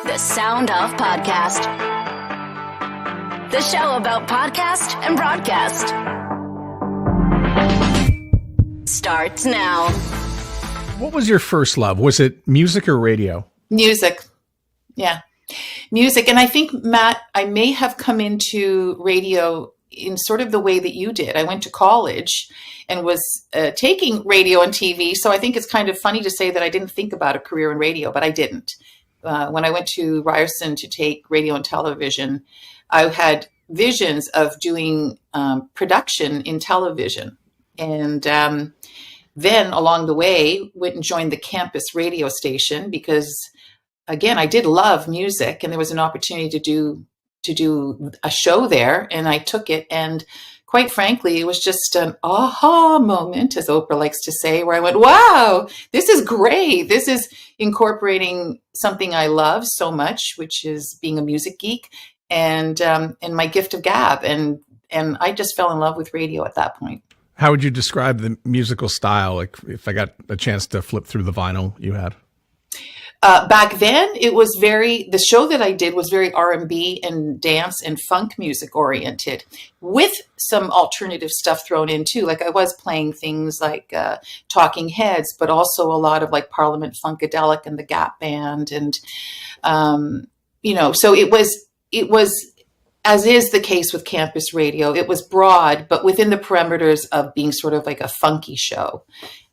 The Sound of Podcast. The show about podcast and broadcast. Starts now. What was your first love? Was it music or radio? Music. Yeah. Music. And I think, Matt, I may have come into radio in sort of the way that you did. I went to college and was taking radio and TV. So I think it's kind of funny to say that I didn't think about a career in radio, but I didn't. When I went to Ryerson to take radio and television, I had visions of doing production in television. And then along the way, went and joined the campus radio station because, again, I did love music and there was an opportunity to do a show there, and I took it. And quite frankly, it was just an aha moment, as Oprah likes to say, where I went, wow, this is great. This is incorporating something I love so much, which is being a music geek and my gift of gab. And I just fell in love with radio at that point. How would you describe the musical style? Like if I got a chance to flip through the vinyl you had? Back then, the show that I did was very R&B and dance and funk music oriented, with some alternative stuff thrown in too. Like I was playing things like Talking Heads, but also a lot of like Parliament Funkadelic and the Gap Band. And, so it was, as is the case with campus radio, it was broad, but within the parameters of being sort of like a funky show.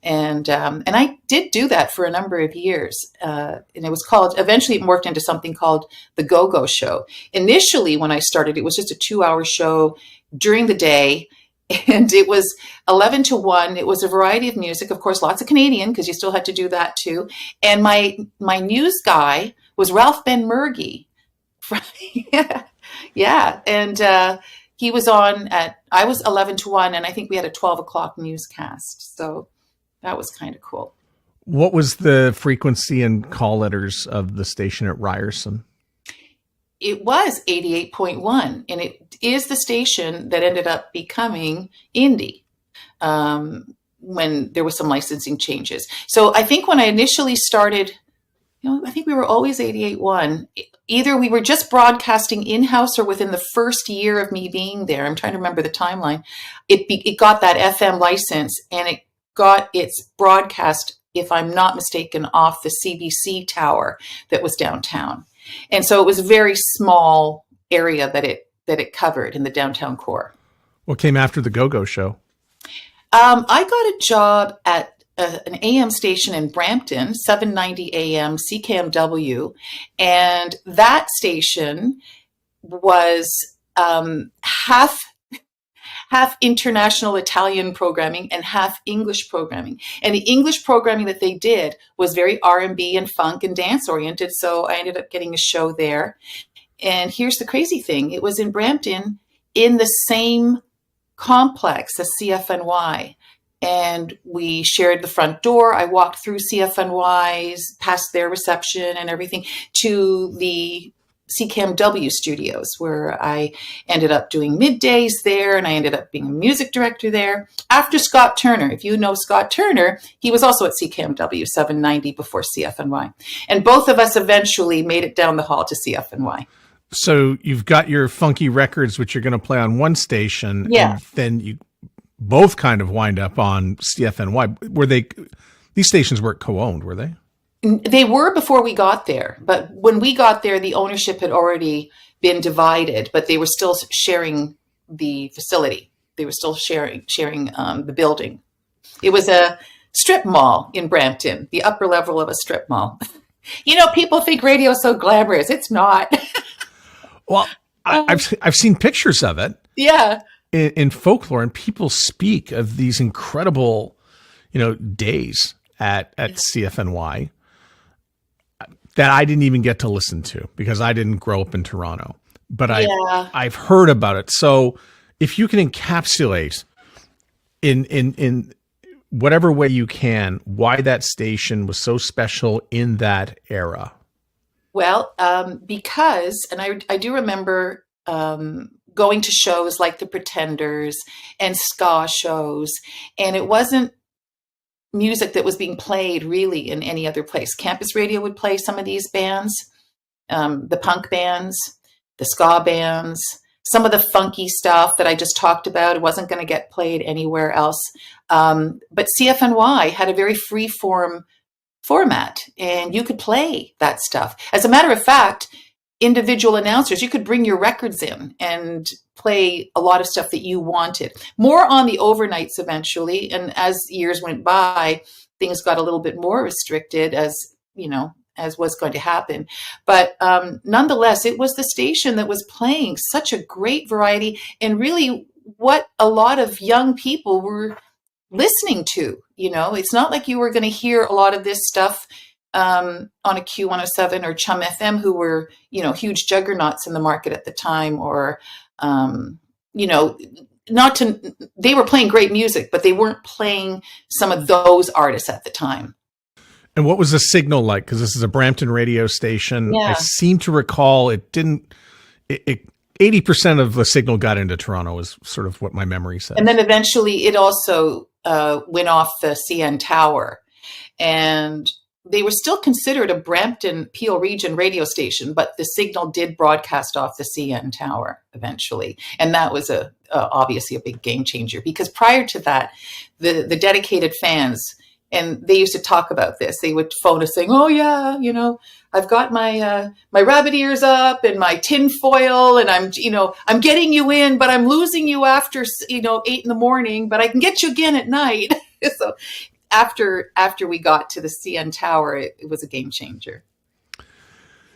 And I did do that for a number of years. And it was eventually it morphed into something called the Go-Go Show. Initially, when I started, it was just a 2-hour show during the day. And it was 11 to 1. It was a variety of music, of course, lots of Canadian, because you still had to do that too. And my news guy was Ralph Ben Murgy. Yeah. And he was on I was 11 to 1, and I think we had a 12 o'clock newscast. So that was kind of cool. What was the frequency and call letters of the station at Ryerson? It was 88.1, and it is the station that ended up becoming indie when there was some licensing changes. So I think when I initially started, I think we were always 88.1. Either we were just broadcasting in-house or within the first year of me being there. I'm trying to remember the timeline. It got that FM license, and it got its broadcast, if I'm not mistaken, off the CBC tower that was downtown. And so it was a very small area that it covered in the downtown core. What came after the Go-Go Show? I got a job at an AM station in Brampton, 790 AM CKMW. And that station was half international Italian programming and half English programming. And the English programming that they did was very R&B and funk and dance oriented. So I ended up getting a show there. And here's the crazy thing. It was in Brampton in the same complex as CFNY. And we shared the front door. I walked through CFNY's, past their reception and everything, to the CKMW studios, where I ended up doing middays there, and I ended up being a music director there after Scott Turner. If you know Scott Turner, he was also at CKMW 790 before CFNY. And both of us eventually made it down the hall to CFNY. So you've got your funky records, which you're going to play on one station, yeah, and then you both kind of wind up on CFNY. These stations weren't co-owned, were they? They were before we got there, but when we got there, the ownership had already been divided, but they were still sharing the facility. They were still sharing the building. It was a strip mall in Brampton, the upper level of a strip mall. People think radio is so glamorous. It's not. Well, I've seen pictures of it. Yeah. In folklore, and people speak of these incredible, days at CFNY that I didn't even get to listen to because I didn't grow up in Toronto, but I've heard about it. So if you can encapsulate in whatever way you can, why that station was so special in that era. Well, because, and I do remember going to shows like the Pretenders and ska shows, and it wasn't music that was being played really in any other place. Campus radio would play some of these bands, the punk bands, the ska bands, some of the funky stuff that I just talked about. It wasn't going to get played anywhere else. But CFNY had a very free form format, and you could play that stuff. As a matter of fact, individual announcers, you could bring your records in and play a lot of stuff that you wanted. More on the overnights eventually. And as years went by, things got a little bit more restricted, as was going to happen. But nonetheless, it was the station that was playing such a great variety, and really what a lot of young people were listening to. It's not like you were going to hear a lot of this stuff on a Q107 or CHUM FM, who were, huge juggernauts in the market at the time, or, they were playing great music, but they weren't playing some of those artists at the time. And what was the signal like? Because this is a Brampton radio station. Yeah. I seem to recall it 80% of the signal got into Toronto is sort of what my memory says. And then eventually it also went off the CN tower, and they were still considered a Brampton Peel region radio station, but the signal did broadcast off the CN tower eventually. And that was obviously a big game changer, because prior to that, the dedicated fans, and they used to talk about this, they would phone us saying, oh yeah, I've got my rabbit ears up and my tin foil, and I'm getting you in, but I'm losing you after 8 a.m, but I can get you again at night. So after we got to the CN tower, it was a game changer.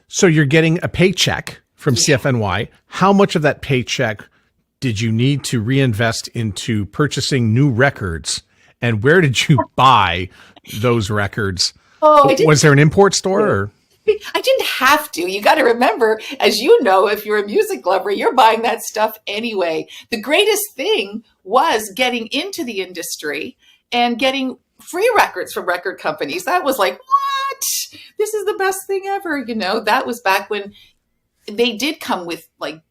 So you're getting a paycheck from CFNY. How much of that paycheck did you need to reinvest into purchasing new records? And where did you buy those records? Was there an import store? Or? I didn't have to. You got to remember, as you know, if you're a music lover, you're buying that stuff anyway. The greatest thing was getting into the industry and getting free records from record companies. That was like, what? This is the best thing ever. That was back when they did come with like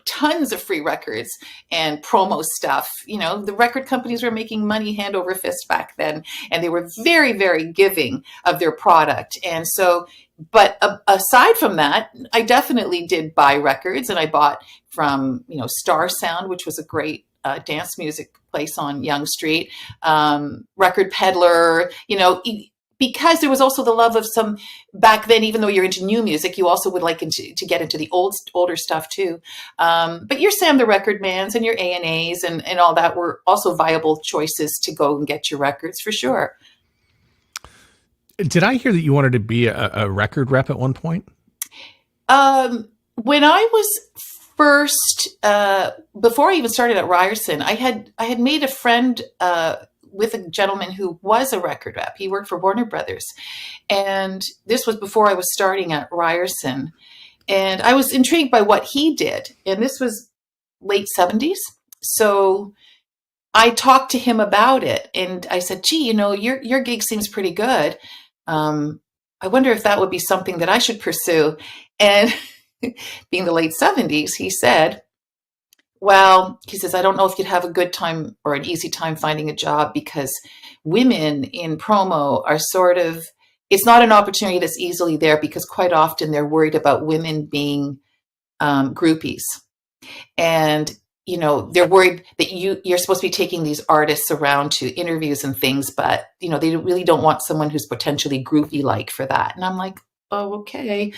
tons of free records and promo stuff. The record companies were making money hand over fist back then, and they were very, very giving of their product. And so, but aside from that, I definitely did buy records, and I bought from, Star Sound, which was a great dance music place on Yonge Street, Record Peddler, because there was also the love of some back then, even though you're into new music, you also would like to get into the older stuff too. But your Sam the Record Mans and your A&As and all that were also viable choices to go and get your records for sure. Did I hear that you wanted to be a record rep at one point? When I was first, before I even started at Ryerson, I had made a friend with a gentleman who was a record rep. He worked for Warner Brothers. And this was before I was starting at Ryerson. And I was intrigued by what he did. And this was late 70s. So I talked to him about it. And I said, gee, your gig seems pretty good. I wonder if that would be something that I should pursue. And being the late 70s, he said, well, he says, I don't know if you'd have a good time or an easy time finding a job, because women in promo are it's not an opportunity that's easily there, because quite often they're worried about women being groupies. And, they're worried that you're supposed to be taking these artists around to interviews and things, but, they really don't want someone who's potentially groupie-like for that. And I'm like, oh, okay.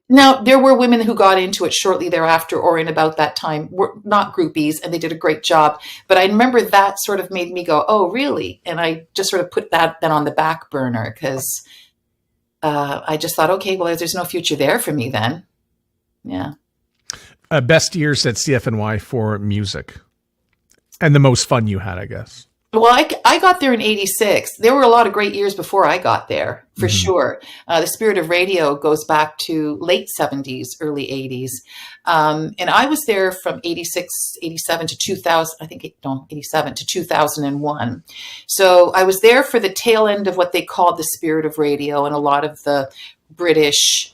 Now, there were women who got into it shortly thereafter or in about that time, were not groupies, and they did a great job. But I remember that sort of made me go, oh, really? And I just sort of put that then on the back burner, because I just thought, okay, well, there's no future there for me then. Yeah. Best years at CFNY for music, and the most fun you had, I guess. Well, I got there in 86. There were a lot of great years before I got there, for sure. The spirit of radio goes back to late 70s, early 80s. And I was there from 87 to 2000, 87 to 2001. So I was there for the tail end of what they called the spirit of radio, and a lot of the British,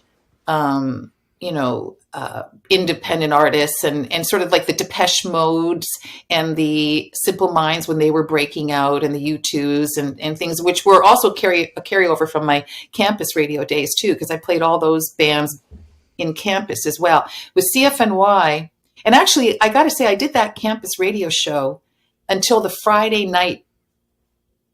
independent artists and sort of like the Depeche Modes and the Simple Minds when they were breaking out, and the U2s and things, which were also a carryover from my campus radio days too, because I played all those bands in campus as well. With CFNY, and actually, I got to say, I did that campus radio show until the Friday night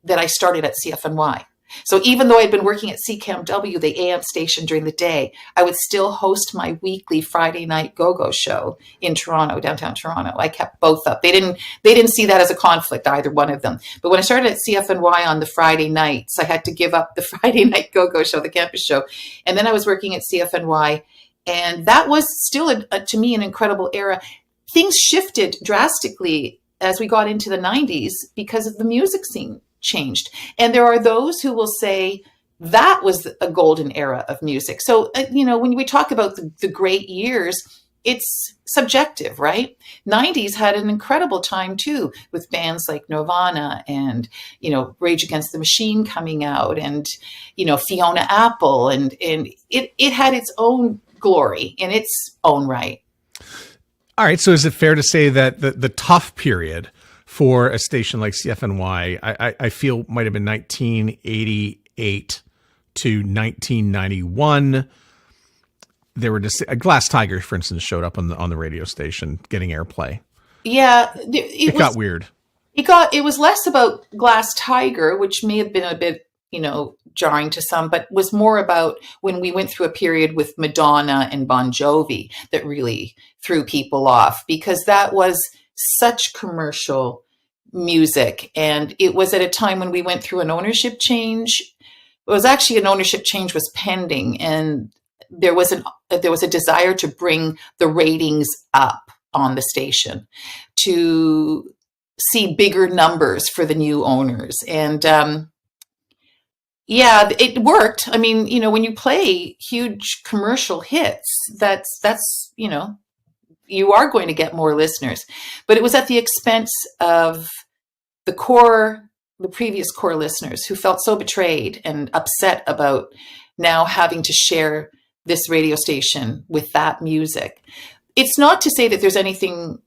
that I started at CFNY. So even though I'd been working at CKMW, the AM station during the day, I would still host my weekly Friday night go-go show in Toronto, downtown Toronto. I kept both up. They didn't see that as a conflict, either one of them. But when I started at CFNY on the Friday nights, I had to give up the Friday night go-go show, the campus show. And then I was working at CFNY, and that was still, to me, an incredible era. Things shifted drastically as we got into the 90s because of the music scene changed. And there are those who will say that was a golden era of music. So, when we talk about the great years, it's subjective, right? 90s had an incredible time too, with bands like Nirvana and, Rage Against the Machine coming out, and, Fiona Apple, and it had its own glory in its own right. All right. So is it fair to say that the tough period for a station like CFNY, I feel might have been 1988 to 1991. There were just Glass Tiger, for instance, showed up on the radio station getting airplay. Yeah, it got weird. It was less about Glass Tiger, which may have been a bit, jarring to some, but was more about when we went through a period with Madonna and Bon Jovi that really threw people off, because that was such commercial music. And it was at a time when we went through an ownership change. It was actually an ownership change was pending, and there was a desire to bring the ratings up on the station, to see bigger numbers for the new owners. And it worked. I mean, when you play huge commercial hits, that's you are going to get more listeners. But it was at the expense of the previous core listeners, who felt so betrayed and upset about now having to share this radio station with that music. It's not to say that there's anything,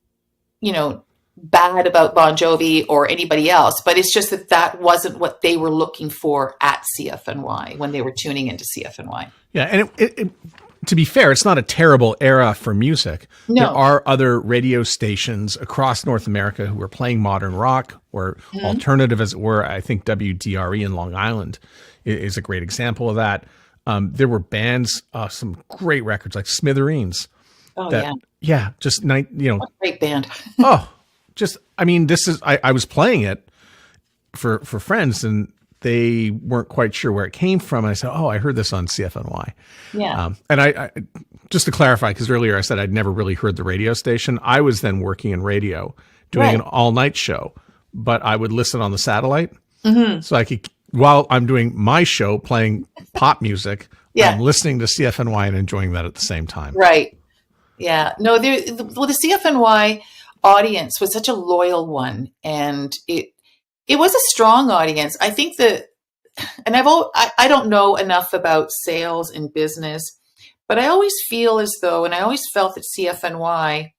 bad about Bon Jovi or anybody else, but it's just that wasn't what they were looking for at CFNY when they were tuning into CFNY. Yeah, and it to be fair, it's not a terrible era for music. No. There are other radio stations across North America who are playing modern rock or alternative, as it were. I think WDRE in Long Island is a great example of that. There were bands, some great records like Smithereens. Oh, just what a great band. I was playing it for friends, and they weren't quite sure where it came from. And I said, I heard this on CFNY. Yeah. And I just to clarify, because earlier I said I'd never really heard the radio station. I was then working in radio, doing an all-night show, but I would listen on the satellite. Mm-hmm. So I could, while I'm doing my show, playing pop music, I'm listening to CFNY and enjoying that at the same time. Right. Yeah. No, the CFNY audience was such a loyal one, and it was a strong audience. I think that, and I don't know enough about sales and business, but I always feel as though, and I always felt that CFNY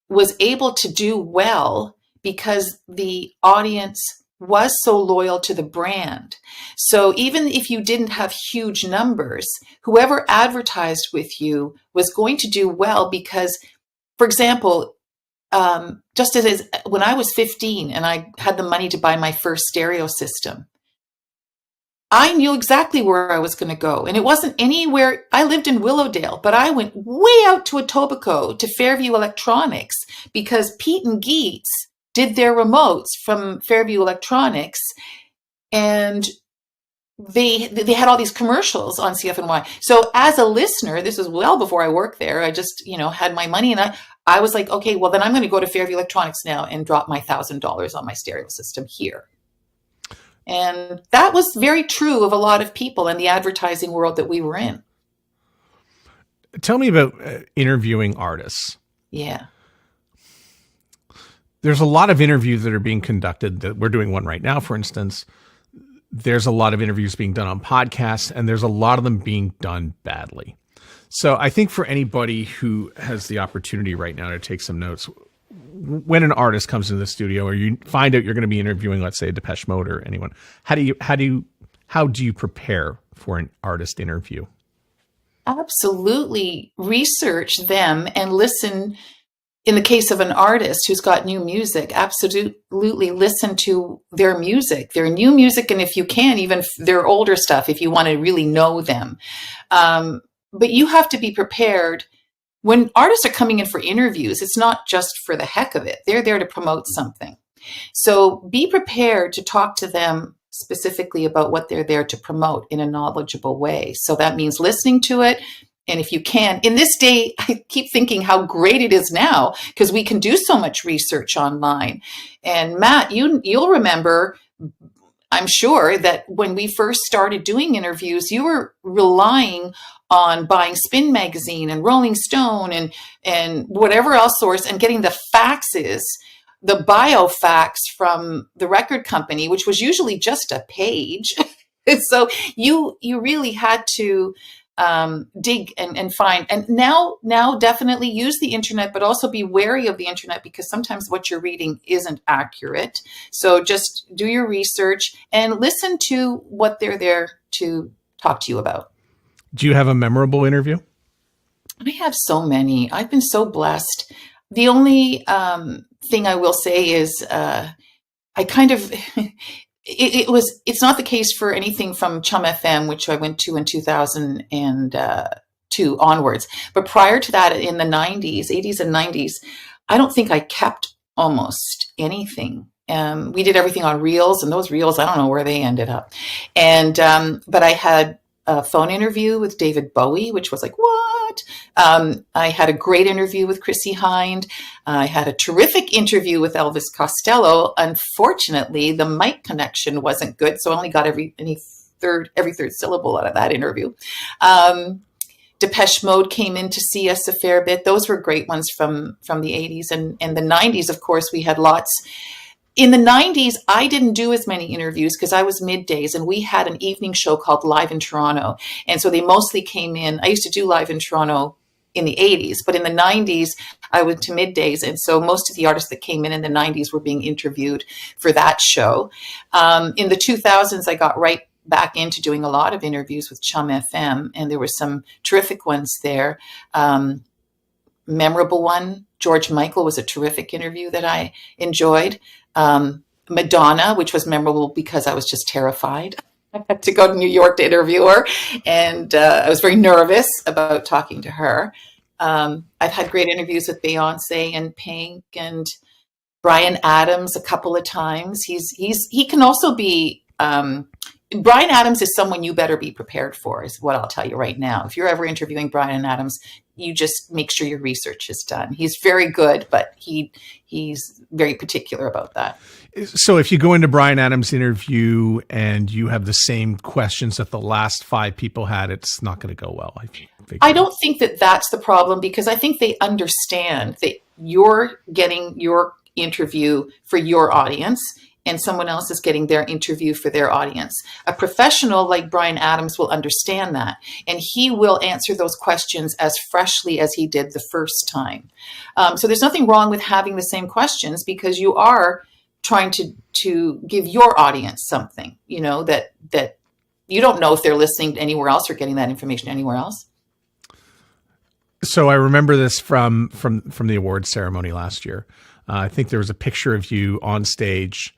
was able to do well because the audience was so loyal to the brand. So even if you didn't have huge numbers, whoever advertised with you was going to do well because, for example, just as when I was 15 and I had the money to buy my first stereo system, I knew exactly where I was going to go. And it wasn't anywhere. I lived in Willowdale, but I went way out to Etobicoke to Fairview Electronics because Pete and Geets did their remotes from Fairview Electronics, and they had all these commercials on CFNY. So as a listener, this was well before I worked there. I just, had my money, and I was like, okay, well then I'm going to go to Fairview Electronics now and drop my $1,000 on my stereo system here. And that was very true of a lot of people in the advertising world that we were in. Tell me about interviewing artists. Yeah. There's a lot of interviews that are being conducted. That we're doing one right now, for instance. There's a lot of interviews being done on podcasts, and there's a lot of them being done badly. So I think for anybody who has the opportunity right now to take some notes, when an artist comes into the studio or you find out you're going to be interviewing, let's say, Depeche Mode or anyone, how do you prepare for an artist interview? absolutely research them and listen. In the case of an artist who's got new music, absolutely listen to their music, their new music, and if you can, even their older stuff, if you want to really know them. But you have to be prepared. When artists are coming in for interviews, it's not just for the heck of it. They're there to promote something. So be prepared to talk to them specifically about what they're there to promote in a knowledgeable way. So that means listening to it. And if you can, in this day, I keep thinking how great it is now because we can do so much research online. And Matt, you'll remember, I'm sure, that when we first started doing interviews, you were relying on buying Spin Magazine and Rolling Stone and whatever else source and getting the faxes, the bio fax from the record company, which was usually just a page. And so you really had to dig and find. And now definitely use the internet, but also be wary of the internet because sometimes what you're reading isn't accurate. So just do your research and listen to what they're there to talk to you about. Do you have a memorable interview? I have so many. I've been so blessed. The only thing I will say is I kind of... It's not the case for anything from CHUM FM, which I went to in 2002 onwards. But prior to that, in the 90s, 80s and 90s, I don't think I kept almost anything. We did everything on reels, and those reels, I don't know where they ended up. And but I had a phone interview with David Bowie, which was like, what? I had a great interview with Chrissy Hind. I had a terrific interview with Elvis Costello. Unfortunately, the mic connection wasn't good, so I only got every third syllable out of that interview. Depeche Mode came in to see us a fair bit. Those were great ones from the 80s and the 90s. Of course, we had lots. In the 90s, I didn't do as many interviews because I was middays and we had an evening show called Live in Toronto. And so they mostly came in. I used to do Live in Toronto in the 80s, but in the 90s, I went to middays. And so most of the artists that came in the 90s were being interviewed for that show. In the 2000s, I got right back into doing a lot of interviews with CHUM FM, and there were some terrific ones there. Memorable one, George Michael was a terrific interview that I enjoyed. Madonna, which was memorable because I was just terrified. I had to go to New York to interview her, and I was very nervous about talking to her. I've had great interviews with Beyonce and Pink and Bryan Adams a couple of times. He can also be Bryan Adams is someone you better be prepared for, is what I'll tell you right now. If you're ever interviewing Bryan Adams, you just make sure your research is done. He's very good, but he's very particular about that. So if you go into Bryan Adams' interview and you have the same questions that the last 5 people had, it's not going to go well. I don't think that that's the problem, because I think they understand that you're getting your interview for your audience and someone else is getting their interview for their audience. A professional like Bryan Adams will understand that, and he will answer those questions as freshly as he did the first time. So there's nothing wrong with having the same questions, because you are trying to give your audience something, that you don't know if they're listening anywhere else or getting that information anywhere else. So I remember this from the awards ceremony last year. I think there was a picture of you on stage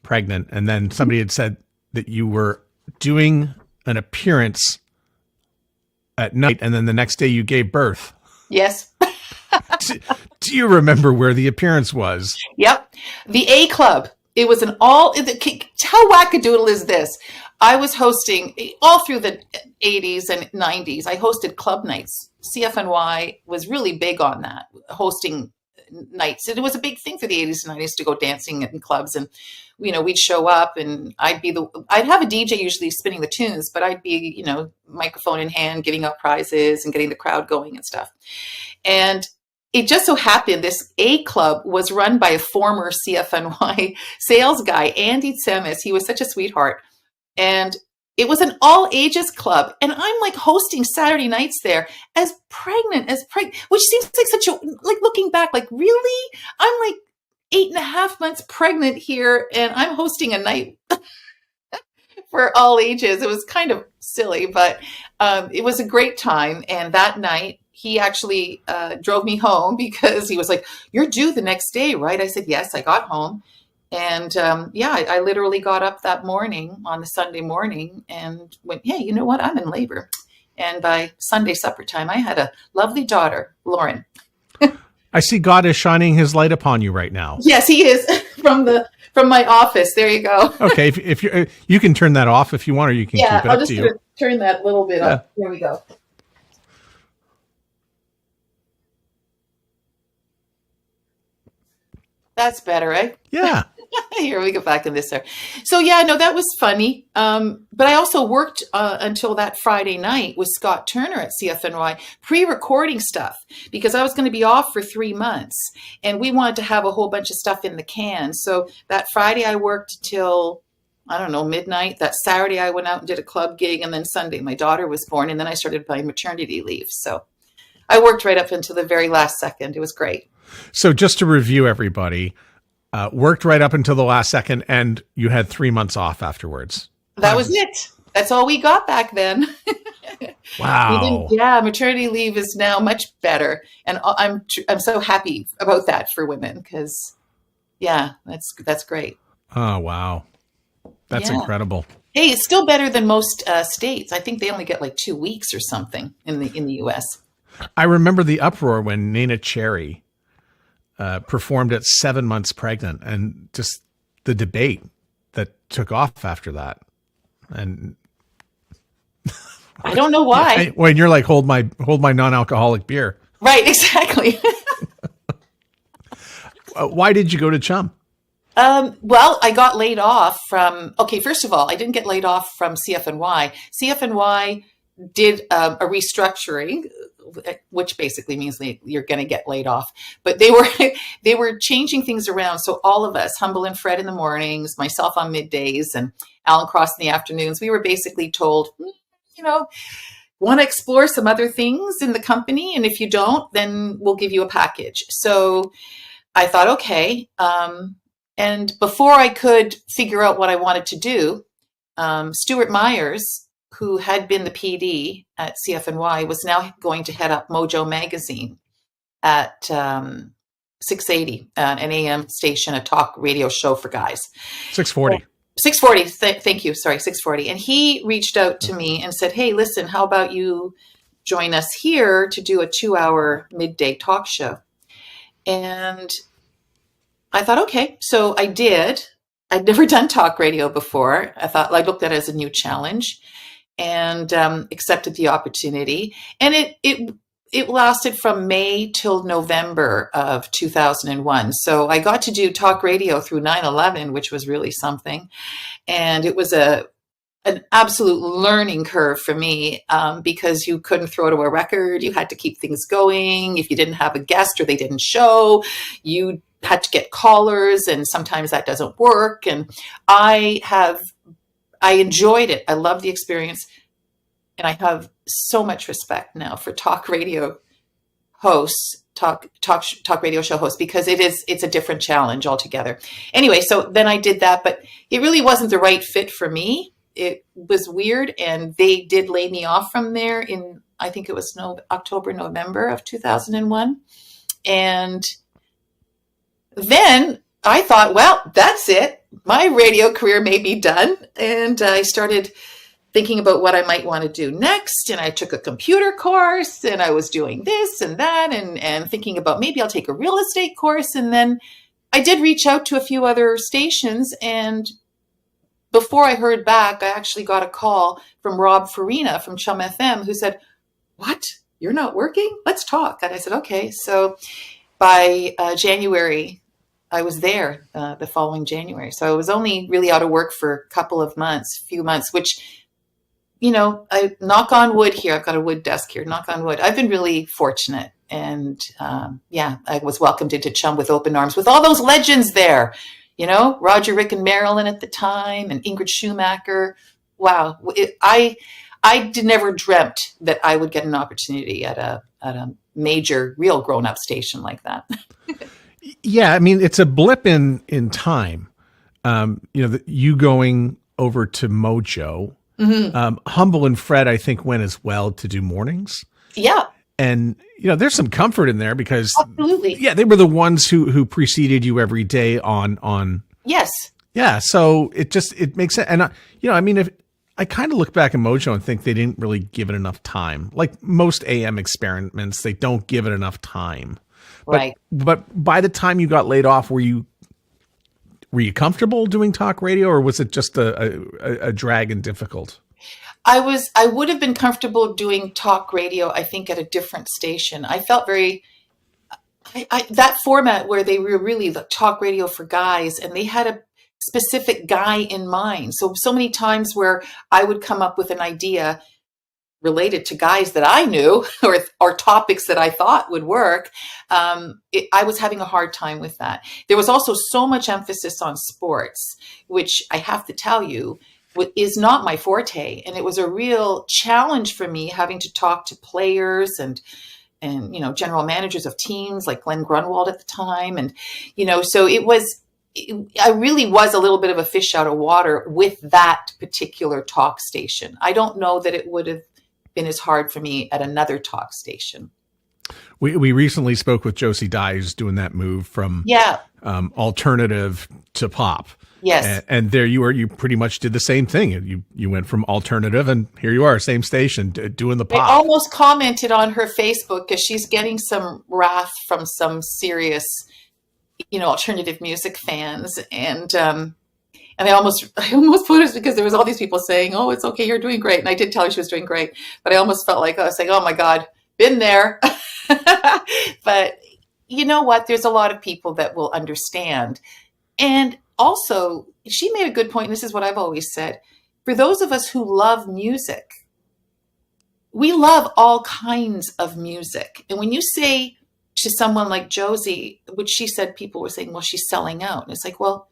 pregnant, and then somebody had said that you were doing an appearance at night, and then the next day you gave birth. Yes. Do you remember where the appearance was? Yep. The A Club. It was how wackadoodle is this? I was hosting all through the 80s and 90s. I hosted club nights. CFNY was really big on that, hosting nights. It was a big thing for the 80s and 90s to go dancing in clubs, and we'd show up, and I'd have a DJ usually spinning the tunes, but I'd be microphone in hand, giving out prizes and getting the crowd going and stuff. And it just so happened this A Club was run by a former CFNY sales guy, Andy Tsemis. He was such a sweetheart, and it was an all ages club, and I'm like hosting Saturday nights there as pregnant, which seems like such a, looking back, really? I'm like 8.5 months pregnant here, and I'm hosting a night for all ages. It was kind of silly, but it was a great time. And that night, he actually drove me home because he was like, "You're due the next day, right?" I said, "Yes." I got home. And I literally got up that morning on the Sunday morning and went, "Hey, you know what? I'm in labor." And by Sunday supper time, I had a lovely daughter, Lauren. I see God is shining his light upon you right now. Yes, he is from my office. There you go. Okay, if you can turn that off if you want, or you can keep it up to you. I'll just turn that little bit up. There we go. That's better, right? Yeah. Here we go back in this there. So yeah, no, that was funny. But I also worked until that Friday night with Scott Turner at CFNY, pre-recording stuff because I was going to be off for 3 months, and we wanted to have a whole bunch of stuff in the can. So that Friday I worked till, I don't know, midnight. That Saturday I went out and did a club gig, and then Sunday my daughter was born, and then I started my maternity leave. So I worked right up until the very last second. It was great. So just to review everybody, worked right up until the last second, and you had 3 months off afterwards. That was it. That's all we got back then. Wow. Maternity leave is now much better, and I'm so happy about that for women because, that's great. Oh wow, that's incredible. Hey, it's still better than most states. I think they only get like 2 weeks or something in the U.S. I remember the uproar when Neneh Cherry performed at 7 months pregnant, and just the debate that took off after that. And I don't know why. When you're like, hold my non-alcoholic beer. Right, exactly. Why did you go to CHUM? Well, I got laid off from, first of all, I didn't get laid off from CFNY. CFNY did a restructuring, which basically means you're going to get laid off. But they were changing things around. So all of us, Humble and Fred in the mornings, myself on middays, and Alan Cross in the afternoons, we were basically told, want to explore some other things in the company, and if you don't, then we'll give you a package. So I thought, okay. And before I could figure out what I wanted to do, Stuart Myers, who had been the PD at CFNY, was now going to head up Mojo Magazine at 680, an AM station, a talk radio show for guys. 640. 640, thank you, sorry, 640. And he reached out to me and said, "Hey, listen, how about you join us here to do a 2-hour midday talk show?" And I thought, okay, so I did. I'd never done talk radio before. I looked at it as a new challenge, and accepted the opportunity. And it lasted from May till November of 2001. So I got to do talk radio through 9/11, which was really something. And it was an absolute learning curve for me because you couldn't throw to a record. You had to keep things going. If you didn't have a guest or they didn't show, you had to get callers, and sometimes that doesn't work. And I enjoyed it. I loved the experience. And I have so much respect now for talk radio hosts, talk radio show hosts, because it's a different challenge altogether. Anyway, so then I did that, but it really wasn't the right fit for me. It was weird. And they did lay me off from there in, I think it was October, November of 2001. And then I thought, well, that's it. My radio career may be done. And I started thinking about what I might want to do next. And I took a computer course, and I was doing this and that, and thinking about maybe I'll take a real estate course. And then I did reach out to a few other stations. And before I heard back, I actually got a call from Rob Farina from CHUM FM, who said, "What? You're not working? Let's talk." And I said, okay. So by January, I was there the following January. So I was only really out of work for a few months, which, I knock on wood here. I've got a wood desk here, knock on wood. I've been really fortunate. And I was welcomed into CHUM with open arms with all those legends there, Roger, Rick, and Marilyn at the time, and Ingrid Schumacher. Wow. I never dreamt that I would get an opportunity at a major, real grown-up station like that. Yeah, I mean, it's a blip in time. You going over to Mojo. Humble and Fred, I think, went as well to do mornings. Yeah. And, there's some comfort in there because Absolutely. Yeah, they were the ones who preceded you every day on. Yes. Yeah. So it makes sense. And, if I kind of look back at Mojo and think they didn't really give it enough time, like most AM experiments, they don't give it enough time. Right. But by the time you got laid off, were you comfortable doing talk radio, or was it just a drag and difficult? I would have been comfortable doing talk radio, I think, at a different station. I felt that format where they were really the talk radio for guys, and they had a specific guy in mind. So many times where I would come up with an idea related to guys that I knew or topics that I thought would work, I was having a hard time with that. There was also so much emphasis on sports, which I have to tell you is not my forte. And it was a real challenge for me having to talk to players and general managers of teams like Glenn Grunwald at the time. And, so I really was a little bit of a fish out of water with that particular talk station. I don't know that it would have been as hard for me at another talk station. We recently spoke with Josie Dye, who's doing that move from alternative to pop. Yes. And there you were, you pretty much did the same thing. You went from alternative and here you are, same station, doing the pop. I almost commented on her Facebook because she's getting some wrath from some serious, alternative music fans. And I almost put it because there was all these people saying, "Oh, it's okay, you're doing great." And I did tell her she was doing great, but I almost felt like I was saying, "Oh my God, been there." But you know what? There's a lot of people that will understand. And also, she made a good point, and this is what I've always said. For those of us who love music, we love all kinds of music. And when you say to someone like Josie, which she said people were saying, well, she's selling out. And it's like, well,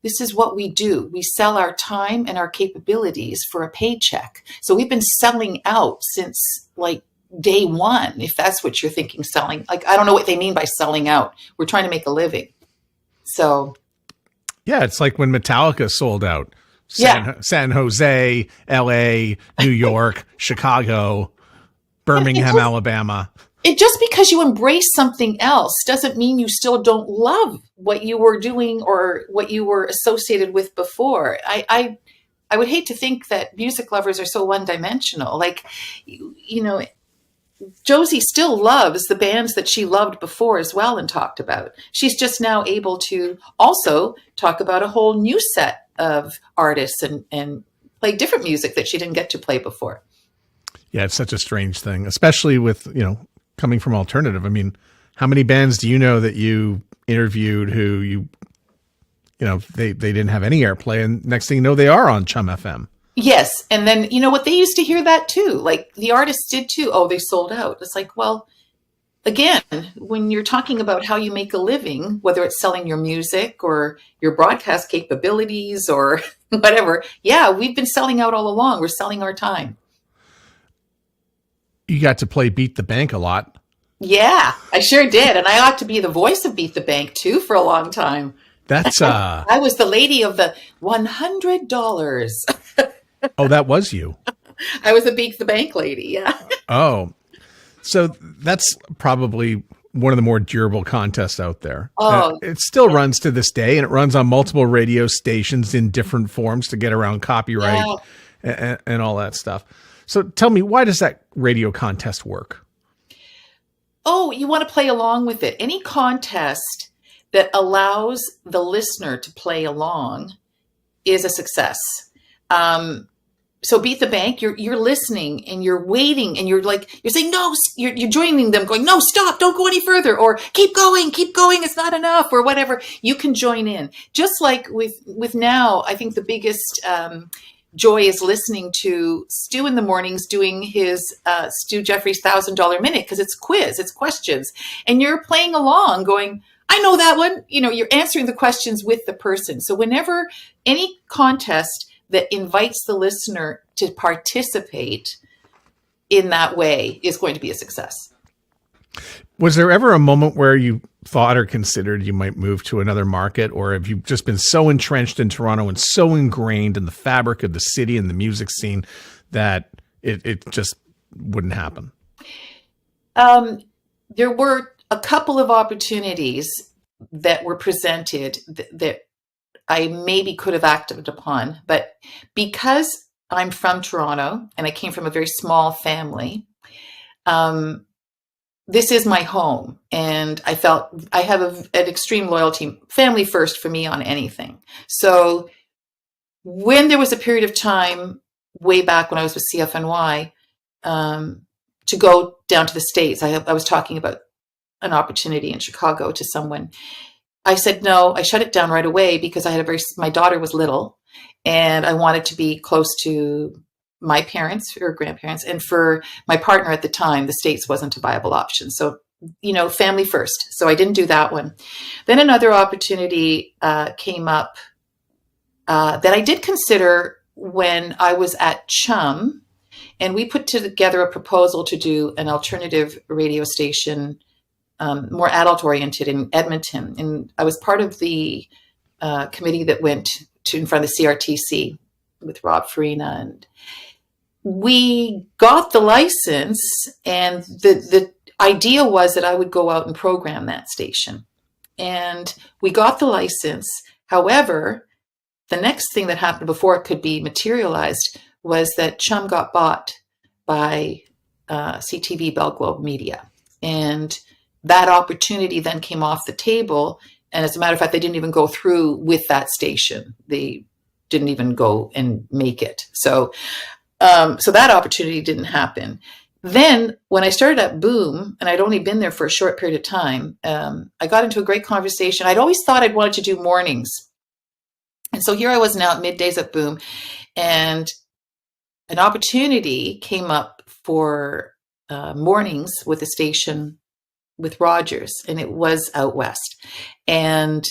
this is what we do. We sell our time and our capabilities for a paycheck. So we've been selling out since like day one, if that's what you're thinking, selling. Like, I don't know what they mean by selling out. We're trying to make a living. So. Yeah, it's like when Metallica sold out. San Jose, LA, New York, Chicago, Birmingham, Alabama. Just because you embrace something else doesn't mean you still don't love what you were doing or what you were associated with before. I would hate to think that music lovers are so one-dimensional. Like, Josie still loves the bands that she loved before as well and talked about. She's just now able to also talk about a whole new set of artists and play different music that she didn't get to play before. Yeah, it's such a strange thing, especially with, coming from alternative. I mean, how many bands do you know that you interviewed who they didn't have any airplay, and next thing you know, they are on CHUM FM. Yes. And then, they used to hear that too. Like the artists did too. Oh, they sold out. It's like, well, again, when you're talking about how you make a living, whether it's selling your music or your broadcast capabilities or whatever, yeah, we've been selling out all along. We're selling our time. You got to play Beat the Bank a lot. Yeah, I sure did. And I ought to be the voice of Beat the Bank too for a long time. That's I was the lady of the $100. Oh, that was you. I was a Beat the Bank lady. Yeah. Oh, so that's probably one of the more durable contests out there. Oh, it still runs to this day, and it runs on multiple radio stations in different forms to get around copyright and all that stuff. So tell me, why does that radio contest work? Oh, you want to play along with it. Any contest that allows the listener to play along is a success. So Beat the Bank, you're listening and you're waiting and you're saying, no, you're joining them going, no, stop, don't go any further, or keep going, it's not enough, or whatever. You can join in. Just like with now, I think the biggest joy is listening to Stu in the mornings doing his Stu Jeffries $1,000 minute, because it's quiz, it's questions, and you're playing along going, I know that one. You're answering the questions with the person. So whenever any contest that invites the listener to participate in that way is going to be a success. Was there ever a moment where you thought or considered you might move to another market, or have you just been so entrenched in Toronto and so ingrained in the fabric of the city and the music scene that it just wouldn't happen? There were a couple of opportunities that were presented that I maybe could have acted upon, but because I'm from Toronto and I came from a very small family, this is my home, and I felt I have an extreme loyalty, family first for me on anything. So when there was a period of time way back when I was with CFNY, to go down to the States, I was talking about an opportunity in Chicago to someone. I said no. I shut it down right away because I had my daughter was little, and I wanted to be close to my parents or grandparents, and for my partner at the time, the States wasn't a viable option. So, family first. So I didn't do that one. Then another opportunity came up that I did consider when I was at CHUM, and we put together a proposal to do an alternative radio station, more adult oriented in Edmonton. And I was part of the committee that went in front of the CRTC with Rob Farina, and we got the license, and the idea was that I would go out and program that station. And we got the license. However, the next thing that happened before it could be materialized was that CHUM got bought by CTV Bell Globe Media. And that opportunity then came off the table. And as a matter of fact, they didn't even go through with that station. They didn't even go and make it. So that opportunity didn't happen. Then when I started at Boom, and I'd only been there for a short period of time, I got into a great conversation. I'd always thought I'd wanted to do mornings. And so here I was now at middays at Boom, and an opportunity came up for mornings with a station with Rogers, and it was out west. And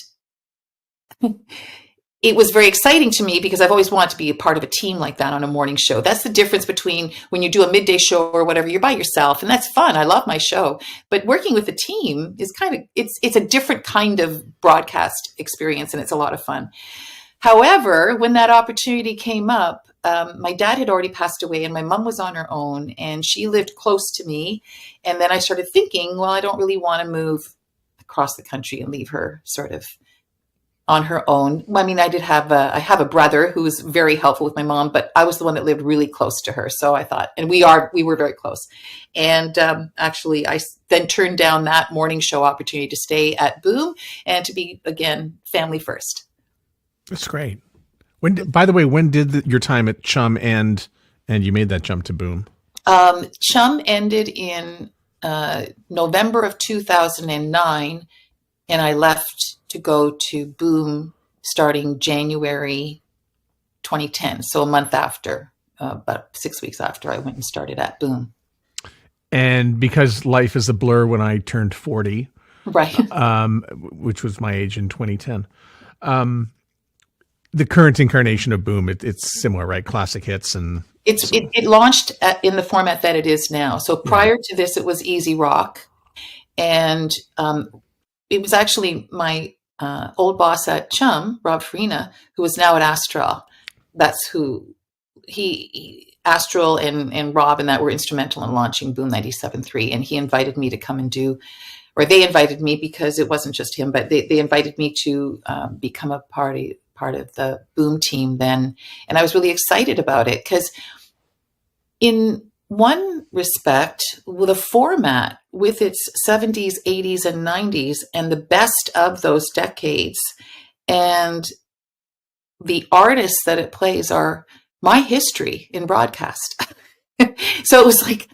it was very exciting to me because I've always wanted to be a part of a team like that on a morning show. That's the difference between when you do a midday show or whatever, you're by yourself, and that's fun. I love my show, but working with a team is it's a different kind of broadcast experience, and it's a lot of fun. However, when that opportunity came up, my dad had already passed away and my mom was on her own, and she lived close to me. And then I started thinking, well, I don't really want to move across the country and leave her sort of on her own. I mean, I have a brother who was very helpful with my mom, but I was the one that lived really close to her. So I thought, and we were very close. And actually, I then turned down that morning show opportunity to stay at Boom and to be, again, family first. That's great. By the way, when did your time at CHUM end and you made that jump to Boom? CHUM ended in November of 2009, and I left to go to Boom starting January 2010. So a month after, about 6 weeks after, I went and started at Boom. And because life is a blur, when I turned 40, right, which was my age in 2010, the current incarnation of Boom, it's similar, right? Classic hits, and it launched in the format that it is now. So prior to this, it was Easy Rock, and it was actually my old boss at CHUM, Rob Farina, who is now at Astral. That's who Astral and Rob and that were instrumental in launching Boom 97.3, and he invited me to come and do. Or they invited me, because it wasn't just him, but they invited me to become a part of the Boom team then. And I was really excited about it because in one respect, the format with its 70s, 80s, and 90s and the best of those decades and the artists that it plays are my history in broadcast. So it was like,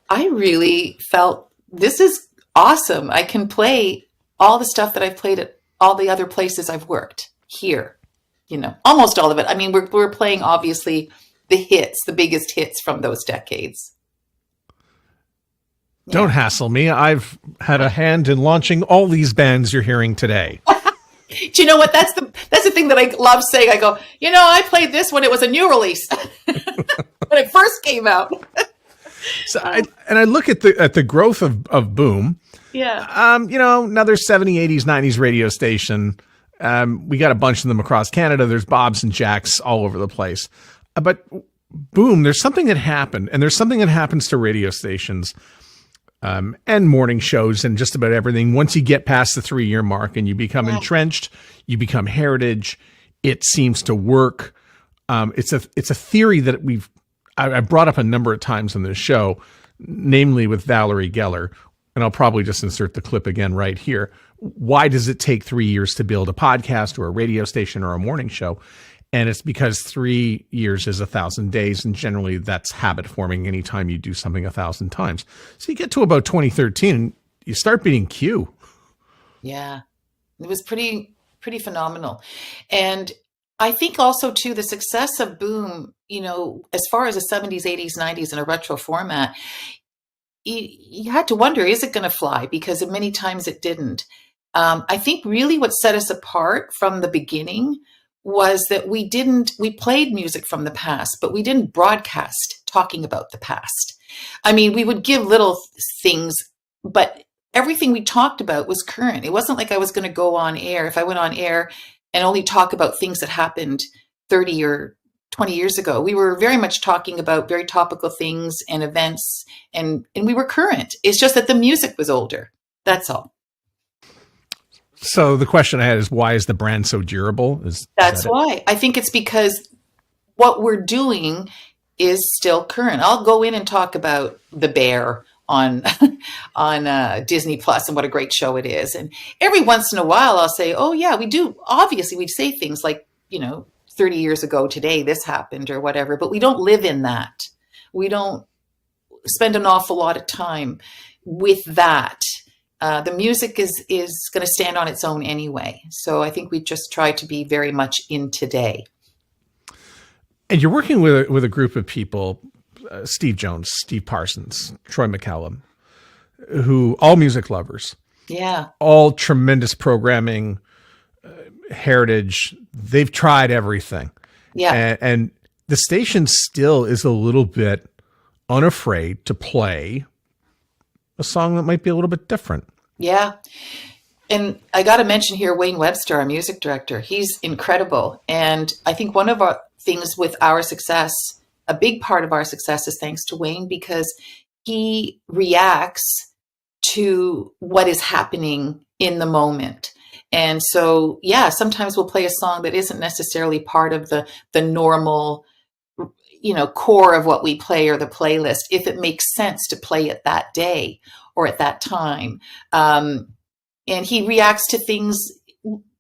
I really felt this is awesome. I can play all the stuff that I've played at all the other places I've worked here. Almost all of it. I mean, we're playing obviously the hits, the biggest hits from those decades. Don't hassle me. I've had a hand in launching all these bands you're hearing today. Do you know what? That's the thing that I love saying. I go, I played this when it was a new release, when it first came out. So I look at the growth of Boom. Yeah. Another 70s, 80s, 90s radio station. We got a bunch of them across Canada. There's Bob's and Jack's all over the place. But Boom, there's something that happened, and there's something that happens to radio stations and morning shows and just about everything. Once you get past the 3-year mark and you become entrenched, you become heritage. It seems to work. It's a theory that I brought up a number of times on this show, namely with Valerie Geller, and I'll probably just insert the clip again right here. Why does it take 3 years to build a podcast or a radio station or a morning show? And it's because 3 years is 1,000 days, and generally that's habit forming anytime you do something 1,000 times. So you get to about 2013, and you start beating Q. Yeah, it was pretty phenomenal. And I think also too, the success of Boom, as far as the 70s, 80s, 90s in a retro format, you had to wonder, is it going to fly? Because many times it didn't. I think really what set us apart from the beginning was that we played music from the past, but we didn't broadcast talking about the past. I mean, we would give little things, but everything we talked about was current. It wasn't like I was going to go on air. If I went on air and only talk about things that happened 30 or 20 years ago, we were very much talking about very topical things and events, and we were current. It's just that the music was older. That's all. So the question I had is, why is the brand so durable? That's why. I think it's because what we're doing is still current. I'll go in and talk about The Bear on Disney Plus and what a great show it is. And every once in a while I'll say, oh yeah, we do. Obviously we'd say things like, 30 years ago today, this happened or whatever, but we don't live in that. We don't spend an awful lot of time with that. The music is going to stand on its own anyway. So I think we just try to be very much in today. And you're working with a group of people, Steve Jones, Steve Parsons, Troy McCallum, who all music lovers. Yeah. All tremendous programming, heritage. They've tried everything. Yeah. And the station still is a little bit unafraid to play a song that might be a little bit different. Yeah. And I got to mention here, Wayne Webster, our music director, he's incredible. And I think one of our things with our success, a big part of our success is thanks to Wayne, because he reacts to what is happening in the moment. And so, yeah, sometimes we'll play a song that isn't necessarily part of the normal, core of what we play or the playlist, if it makes sense to play it that day or at that time. And he reacts to things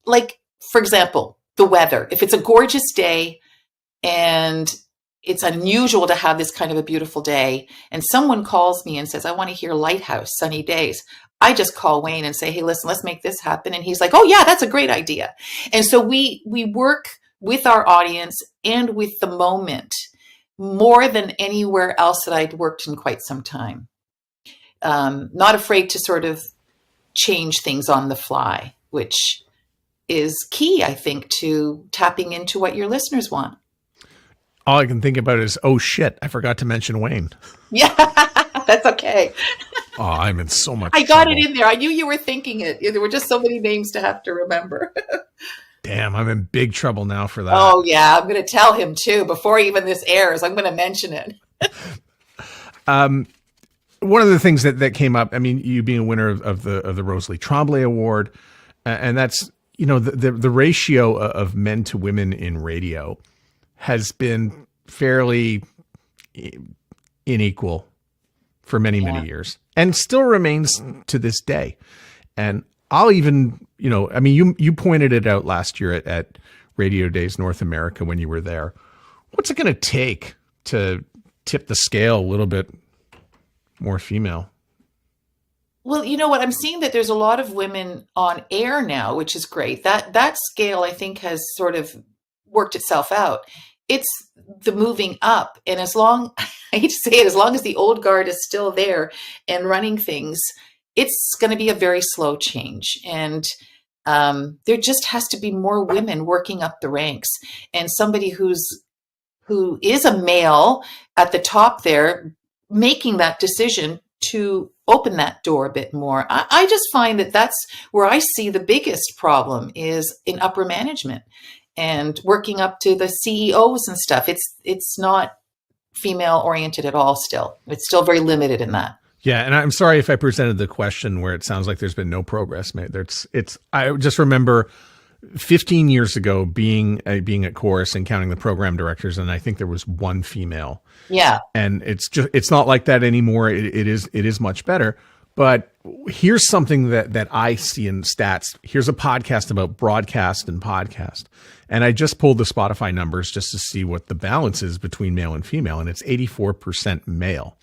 like, for example, the weather. If it's a gorgeous day and it's unusual to have this kind of a beautiful day, and someone calls me and says, I want to hear Lighthouse, Sunny Days, I just call Wayne and say, hey, listen, let's make this happen. And he's like, oh yeah, that's a great idea. And so we work with our audience and with the moment more than anywhere else that I'd worked in quite some time. Not afraid to sort of change things on the fly, which is key, I think, to tapping into what your listeners want. All I can think about is, oh shit, I forgot to mention Wayne. Yeah, that's okay. Oh, I'm in so much I got trouble. it in there. I knew you were thinking it. There were just so many names to have to remember. Damn, I'm in big trouble now for that. Oh, yeah. I'm going to tell him, too. Before even this airs, I'm going to mention it. One of the things that came up, I mean, you being a winner of the Rosalie Tromblay Award, and that's, the ratio of men to women in radio has been fairly unequal for many, many years, and still remains to this day. And I'll even, you pointed it out last year at Radio Days North America when you were there. What's it going to take to tip the scale a little bit more female? Well, you know what? I'm seeing that there's a lot of women on air now, which is great. That scale, I think, has sort of worked itself out. It's the moving up. And I hate to say it, as long as the old guard is still there and running things, it's going to be a very slow change. And there just has to be more women working up the ranks, and somebody who is a male at the top there, making that decision to open that door a bit more. I just find that that's where I see the biggest problem is in upper management and working up to the CEOs and stuff. It's not female oriented at all still. It's still very limited in that. Yeah, and I'm sorry if I presented the question where it sounds like there's been no progress made. I just remember 15 years ago being at Chorus and counting the program directors, and I think there was one female. Yeah. And it's not like that anymore. It is much better. But here's something that I see in stats. Here's a podcast about broadcast and podcast. And I just pulled the Spotify numbers just to see what the balance is between male and female, and it's 84% male.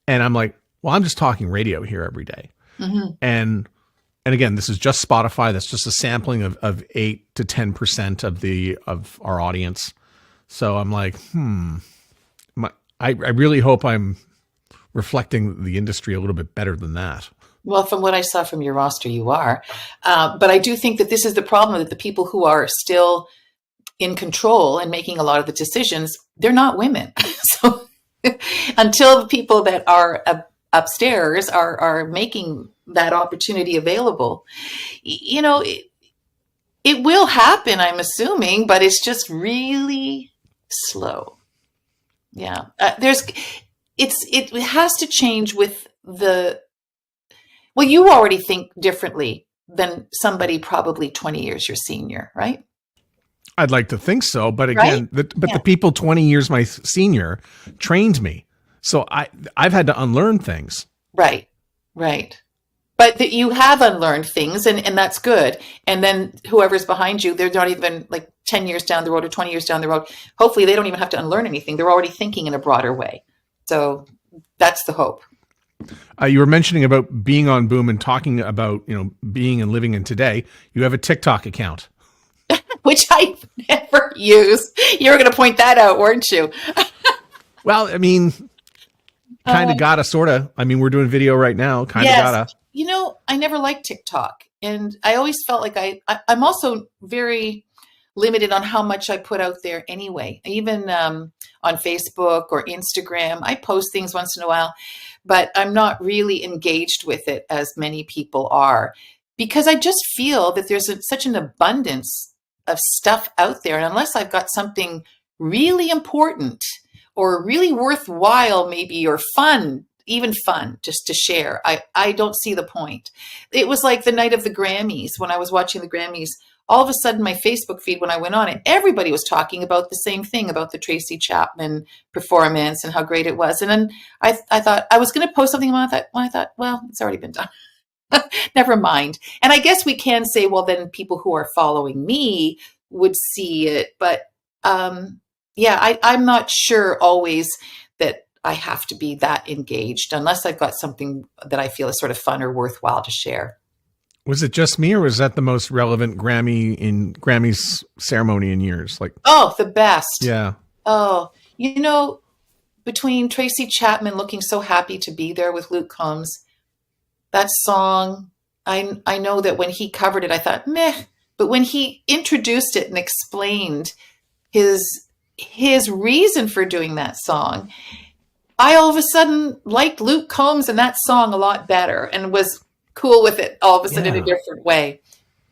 And I'm like, well, I'm just talking radio here every day. Mm-hmm. And again, this is just Spotify. That's just a sampling of 8 to 10% of our audience. So I'm like, I really hope I'm reflecting the industry a little bit better than that. Well, from what I saw from your roster, you are. But I do think that this is the problem, that the people who are still in control and making a lot of the decisions, they're not women. So until the people that are upstairs are making that opportunity available, it will happen, I'm assuming, but it's just really slow. Yeah. It has to change with you already think differently than somebody probably 20 years your senior, right? I'd like to think so. But again, right? The people 20 years my senior trained me. So I've had to unlearn things. Right. But that you have unlearned things, and that's good. And then whoever's behind you, they're not even like 10 years down the road or 20 years down the road. Hopefully they don't even have to unlearn anything. They're already thinking in a broader way. So that's the hope. You were mentioning about being on Boom and talking about, being and living in today. You have a TikTok account. Which I never use. You were going to point that out, weren't you? Well, I mean, kind of gotta, sort of. I mean, we're doing video right now. Kind of gotta. I never liked TikTok. And I always felt like I'm also very limited on how much I put out there anyway. Even on Facebook or Instagram, I post things once in a while, but I'm not really engaged with it as many people are, because I just feel that there's such an abundance of stuff out there. And unless I've got something really important or really worthwhile, maybe, or fun, even fun, just to share, I don't see the point. It was like the night of the Grammys, when I was watching the Grammys, all of a sudden my Facebook feed, when I went on it, everybody was talking about the same thing, about the Tracy Chapman performance and how great it was. And then I thought I was going to post something about that. I thought, well, it's already been done. Never mind. And I guess we can say, well, then people who are following me would see it. But I'm not sure always that I have to be that engaged unless I've got something that I feel is sort of fun or worthwhile to share. Was it just me, or was that the most relevant Grammys ceremony in years? The best. Yeah. Oh, between Tracy Chapman looking so happy to be there with Luke Combs, that song, I know that when he covered it, I thought, meh. But when he introduced it and explained his reason for doing that song, I all of a sudden liked Luke Combs and that song a lot better and was cool with it all of a sudden in a different way.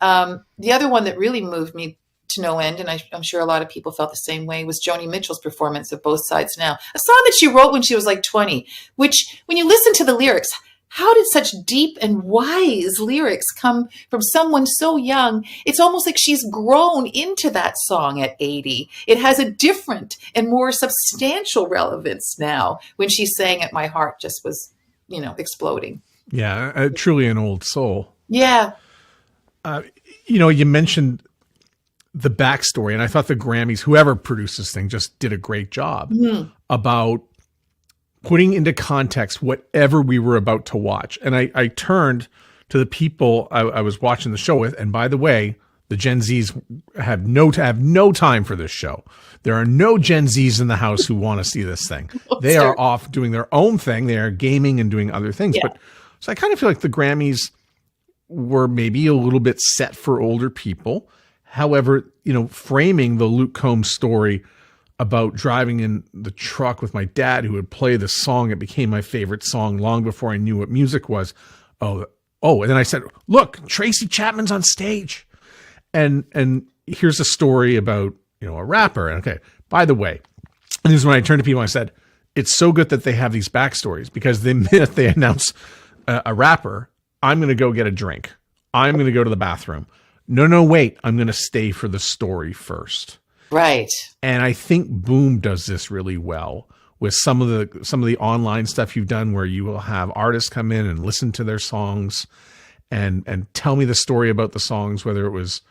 The other one that really moved me to no end, and I'm sure a lot of people felt the same way, was Joni Mitchell's performance of Both Sides Now, a song that she wrote when she was like 20, which when you listen to the lyrics, how did such deep and wise lyrics come from someone so young? It's almost like she's grown into that song at 80. It has a different and more substantial relevance now. When she sang it, my heart just was, exploding. Yeah, truly an old soul. Yeah. You mentioned the backstory, and I thought the Grammys, whoever produced this thing, just did a great job about putting into context whatever we were about to watch. And I turned to the people I was watching the show with, and by the way, the Gen Zs have no time for this show. There are no Gen Zs in the house who want to see this thing. They are off doing their own thing. They are gaming and doing other things. Yeah. So I kind of feel like the Grammys were maybe a little bit set for older people. However, framing the Luke Combs story about driving in the truck with my dad, who would play the song. It became my favorite song long before I knew what music was. Oh, and then I said, look, Tracy Chapman's on stage. And here's a story about, a rapper. And okay, by the way, and this is when I turned to people and I said, it's so good that they have these backstories, because the minute they announce a rapper, I'm going to go get a drink. I'm going to go to the bathroom. No, wait, I'm going to stay for the story first. Right. And I think Boom does this really well with some of the online stuff you've done, where you will have artists come in and listen to their songs and tell me the story about the songs, whether it was,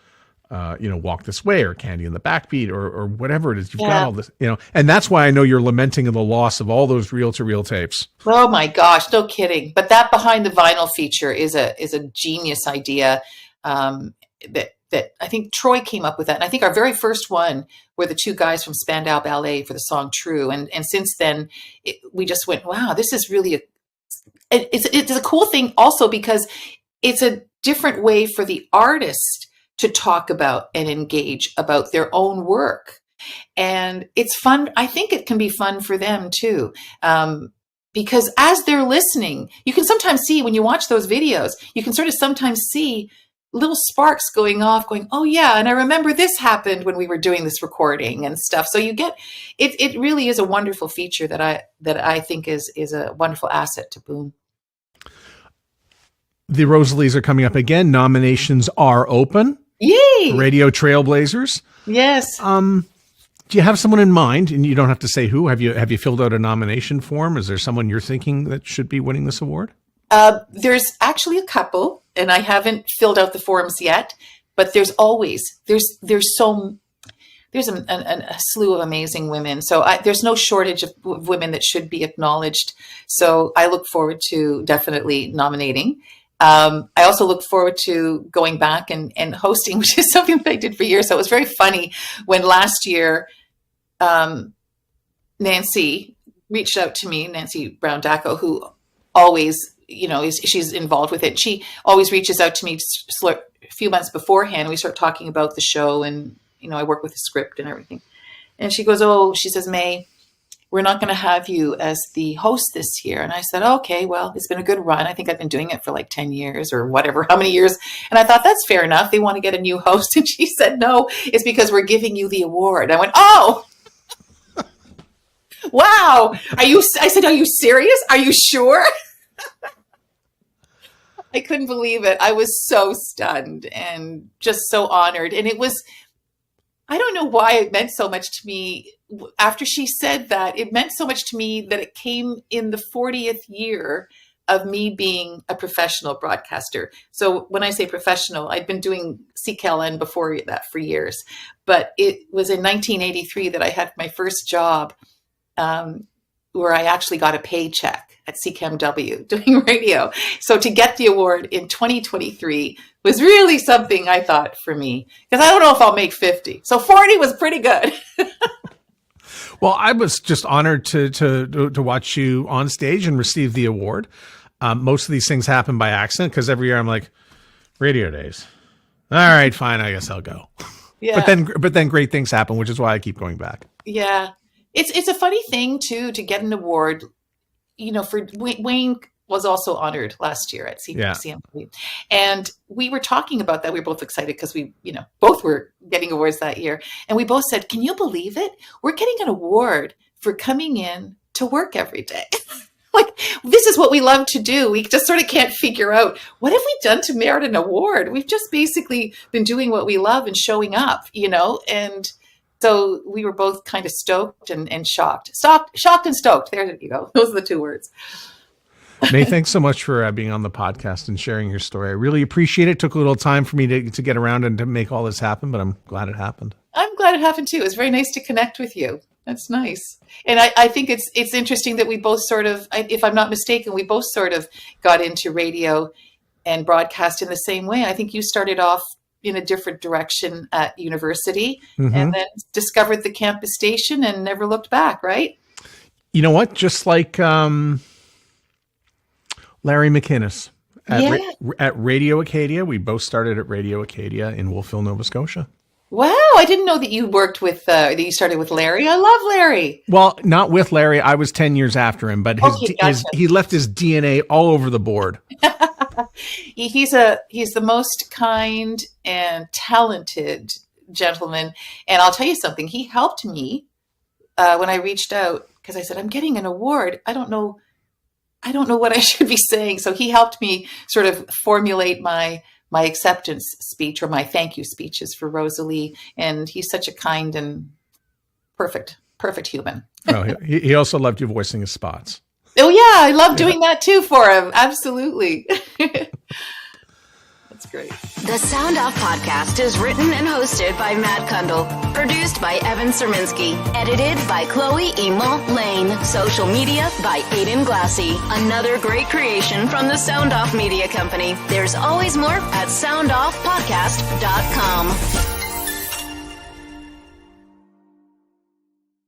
Walk This Way or Candy in the Backbeat or whatever it is. You've got all this, and that's why I know you're lamenting the loss of all those reel-to-reel tapes. Oh my gosh, no kidding. But that behind the vinyl feature is a genius idea. That I think Troy came up with that. And I think our very first one were the two guys from Spandau Ballet for the song True. And since then we just went, wow, this is really it's a cool thing also, because it's a different way for the artist to talk about and engage about their own work. And it's fun. I think it can be fun for them too. Because as they're listening, you can sometimes see, when you watch those videos, you can sort of sometimes see little sparks going off, going, oh yeah, and I remember this happened when we were doing this recording and stuff. So you get it. It really is a wonderful feature that I think is a wonderful asset to Boom. The Rosalies are coming up again. Nominations are open. Yay! Radio Trailblazers. Yes. Do you have someone in mind? And you don't have to say who. Have you filled out a nomination form? Is there someone you're thinking that should be winning this award? There's actually a couple, and I haven't filled out the forms yet, but there's a slew of amazing women. So there's no shortage of women that should be acknowledged. So I look forward to definitely nominating. I also look forward to going back and hosting, which is something that I did for years. So it was very funny when last year, Nancy reached out to me, Nancy Brown Dacko, who always, she's involved with it. She always reaches out to me a few months beforehand. We start talking about the show, and, I work with the script and everything. And she goes, she says, Maie, we're not going to have you as the host this year. And I said, okay, well, it's been a good run. I think I've been doing it for like 10 years or whatever, how many years. And I thought, that's fair enough. They want to get a new host. And she said, no, it's because we're giving you the award. I went, oh, wow. I said, are you serious? Are you sure? I couldn't believe it. I was so stunned and just so honored. And I don't know why it meant so much to me. After she said that, it meant so much to me that it came in the 40th year of me being a professional broadcaster. So when I say professional, I'd been doing CKLN before that for years. But it was in 1983 that I had my first job, where I actually got a paycheck at CKMW doing radio. So to get the award in 2023 was really something, I thought, for me, because I don't know if I'll make 50. So 40 was pretty good. Well, I was just honored to watch you on stage and receive the award. Most of these things happen by accident, because every year I'm like, radio days. All right, fine. I guess I'll go. Yeah. But then great things happen, which is why I keep going back. Yeah. It's a funny thing too, to get an award, for Wayne was also honored last year at CFNY. And we were talking about that. We were both excited because we, both were getting awards that year. And we both said, can you believe it? We're getting an award for coming in to work every day. Like, this is what we love to do. We just sort of can't figure out, what have we done to merit an award? We've just basically been doing what we love and showing up, and so we were both kind of stoked and shocked. Shocked and stoked. There you go. Those are the two words. Maie, thanks so much for being on the podcast and sharing your story. I really appreciate it. It took a little time for me to get around and to make all this happen, but I'm glad it happened. I'm glad it happened too. It's very nice to connect with you. That's nice. And I think it's interesting that we both sort of, if I'm not mistaken, we both sort of got into radio and broadcast in the same way. I think you started off in a different direction at university, and then discovered the campus station and never looked back, right? You know what? Just like Larry McInnes at Radio Acadia. We both started at Radio Acadia in Wolfville, Nova Scotia. Wow, I didn't know that you worked with, that you started with Larry. I love Larry. Well, not with Larry. I was 10 years after him, but he left his DNA all over the board. He's the most kind and talented gentleman. And I'll tell you something. He helped me when I reached out, because I said, I'm getting an award. I don't know what I should be saying. So he helped me sort of formulate my acceptance speech or my thank you speeches for Rosalie. And he's such a kind and perfect human. Oh, he also loved you voicing his spots. Oh yeah, I love doing that too for him. Absolutely. That's great. The Sound Off Podcast is written and hosted by Matt Kundle. Produced by Evan Serminski. Edited by Chloe Emo Lane. Social media by Aiden Glassy. Another great creation from the Sound Off Media Company. There's always more at soundoffpodcast.com.